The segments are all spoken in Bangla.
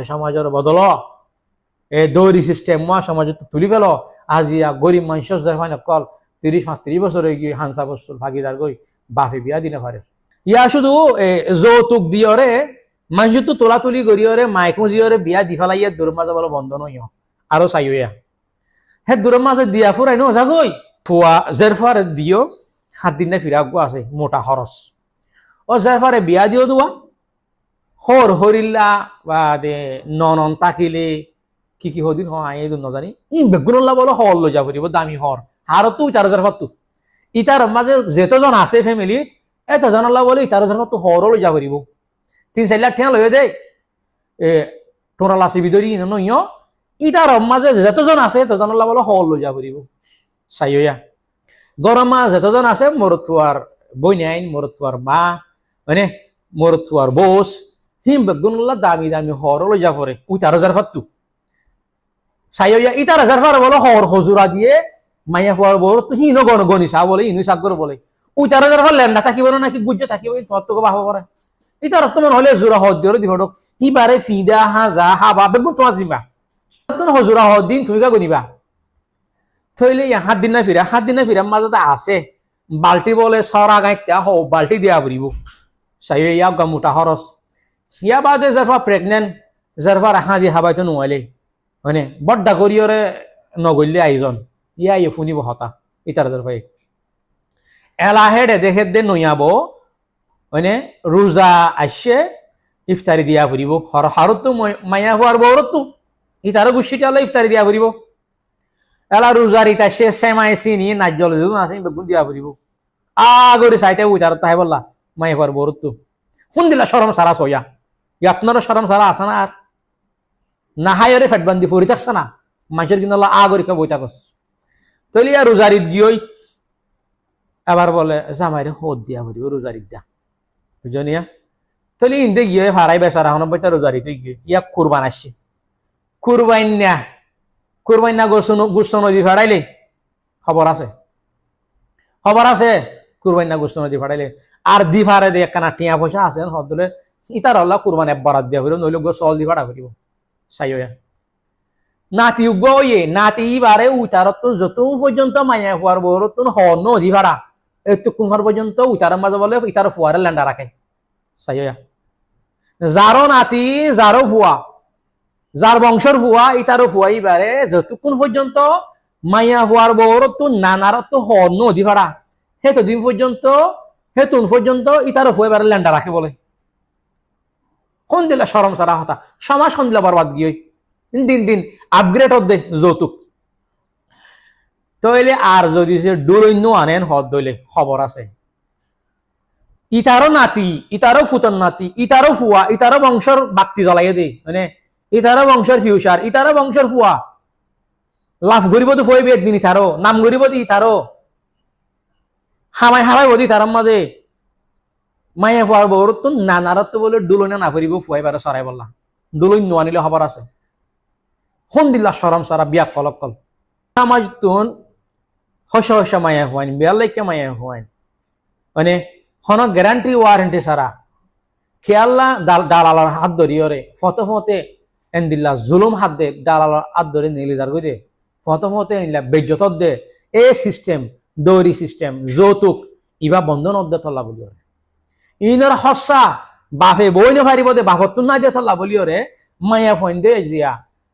সমাজের বদল এ দৌড়ি সিস্টেম সমাজে তুলি ফেল আজিয়া গরিব মানুষ কল 30-35 বছর হয়ে গিয়ে হানসা বছর ভাগিদার গই বাপে বিয়া দিনে পারে ইয়া শুধু যৌতুক দিয়রে মানুষ তো তোলাতুলি করিয়রে মাইকুজিয়রে বিয়া দি ফেলাইয়া দূরের মাঝে বলো বন্ধ নই আরো চাইয়া হে দূরের মাঝে দিয়া ফুরাই নো যাগই ফুয়া জেরফারে দিও 7 দিন না ফিরা গো আছে মোটা খরচ ও জেরফারে বিয়া দিও দুয়া হরিল্লা বা দে নন তাকিলে কি হদিন আই নজানি বেগুনল্লা বলো হল লৈ যাব দিব দামি হর হারতো 4,000 ইটার মাঝে যেতজন আছে ফ্যামিলিত এতজনল্লা বলে 4,000 হর লৈ যাব দিব 3-4 লাখ টাকা লয়ে দে টোরা লাসি বিদরি নইও ইটার মাঝে যেতজন আছে এতজনল্লা বলে হল লৈ যাব দিব চাইয়া গরম মাছ যেতজন আছে মরতুয়ার বইনাইন মরতুয়ার মা মানে মরতুয়ার বোস হিম বেগুনল্লা দামি দামি হর লৈ যাব রে 4,000 সাইয়া ইটার হাজার বলো হর হজুরা দিয়ে মাইয়া হওয়ার বড় তো হিন গণিসা বলে ইনু সাগর বলে 4,000 ল্যান্ডা থাকিব না নাকি গুজ্জে থাকিব তোমার তোকে বাহ করে ইটার তোমার হলে জোড়া হদ দিয়ে দিব ইবারে ফিদা হাজা হাবা বেগুন তোমার জিবা তুমি হজুরা হদ দিন তুমি কা গনিবা থইলে 7 দিন না ফিরা মাঝে আছে বাল্টি বলে সরা গাইতা হ বাল্টি দিয়া পড়িব সাইয়া ইয়া গা মোটা খরচ ইয়া বাদে জারফা প্রেগনেন্ট জারফা রাখা দি হাবাইতো নইলে মানে বড্ডা করিয়রে নগল্যে আয়োজন ইয়া ইয়ে ফুনিব হতা ইতার ভাই এলাহেডে দেখে দে নইয়াবো মানে রোজা আসছে ইফতারি দিয়া ফুরিব হারতো মাইয়া হওয়ার বড়তো ইতার গুছিটা ইফতারি দিয়া ফুরিব এলা রোজার ইতা সে সেমাই চিনি নাজ্জল আছে বেগুন দিয়া ফুরিব আগরে চাইতে উইতার তাই বললা মাইয়া হওয়ার বড়তো শুন দিলা সরম সারা সইয়া আপনারও সরম সারা আছে না আর না হাইরে ফেটবান্দি পরি থাকছে না মানুষের কিন্তু আগরি বই থাকস তৈলি আর রোজারিত গিয়ে আবার বলে জামাইরে হদ দিয়া ভরিব রোজারিত দিয়া বুঝনিয়া তৈলি ইন্দে গিয়ে ভাড়াই বেচারা হন বইটা রোজারিত গিয়ে ইয়াক কুরবান আসছে কুরবাইন না গোস্ত নদী ভাড়াইলে খবর আছে কুরবাইন না গোস্ত নদী ভাড়াইলে আর দি ভাড়াই দিয়ে একখানা টিয়া পয়সা আছে হদ দিলে ইতার হল্লা কুরবান বরাত দিয়া ভরিব নইলে চল দি ভাড়া ভরিব সাইয়া নাতি উগে নাতি বারে উতারতুন যতুন পর্যন্ত মাইয়া ফুয়ার বরতুন হন অধি ভাড়া এতক্ষণ পর্যন্ত উতার মাঝে বলে ইতার ফুয়ারে ল্যান্ডা রাখে সাইয়া যারো নাতি যারো ফুয়া যার বংশর ফুয়া ইতারও ফুয়া ইবারে যতক্ষণ পর্যন্ত মাইয়া ফুয়ার বরতুন নানারত হন অধি ভাড়া হেতদিন পর্যন্ত হেতুন পর্যন্ত ইতারও ফুয়া এবারে ল্যান্ডা রাখে বলে কোন দিলা সরম সারা হতা সমাজ কোন দিলা বরবাদ গিয়ে দিন আপগ্রেড হদ দে যৌতুক তইলে আর যদি সে ডুলন্য আনেন হদ দইলে খবর আছে ইতারও নাতি ইতারও ফুতন নাতি ইতারও ফুয়া ইতারও বংশর বাক্তি জ্বলাইয়ে দে মানে ইতারও বংশর ফিউচার ইতারও বংশর ফুয়া লাভ করিব তো ফইবে একদিন ইতারও নাম করিব তো ইতারও হামাই বদি তার মাঝে মাইয়া ফুয়ার বউর তো নানারত বলে ডুলনে না ফুরিব ফুয়াই বারে সরাই বললা ডুলন নোয়ানিলে খবর আছে হন দিল্লা সরম সারা বিয়া কল সমাজ তুন হস মাইয়া হুয়াইন বিয়ার লাইকে মাইয়া হুয়াইন মানে হন গ্যারান্টি ওয়ারেন্টি সারা খেয়াল্লা দালালার হাত ধরিয়রে ফতে এন দিল্লা জুলুম হাত দে দালালার হাত ধরে নিলি যার গই দে ফতে এনলা বেজ্জত দে এ সিস্টেম দৌরি সিস্টেম যৌতুক ইবা বন্ধন অদ্দে তল্লা বলি ইনর হসা বাপে বই নে পারিব দে বাপতুন না দিয়ে তল্লা বলি রে মাইয়া ফইন দে জিয়া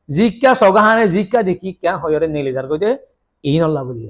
জিক্কা সগাহানে জিক্কা দেখি কেন হয়রে নিলি যার গই দে ইনল্লা বলি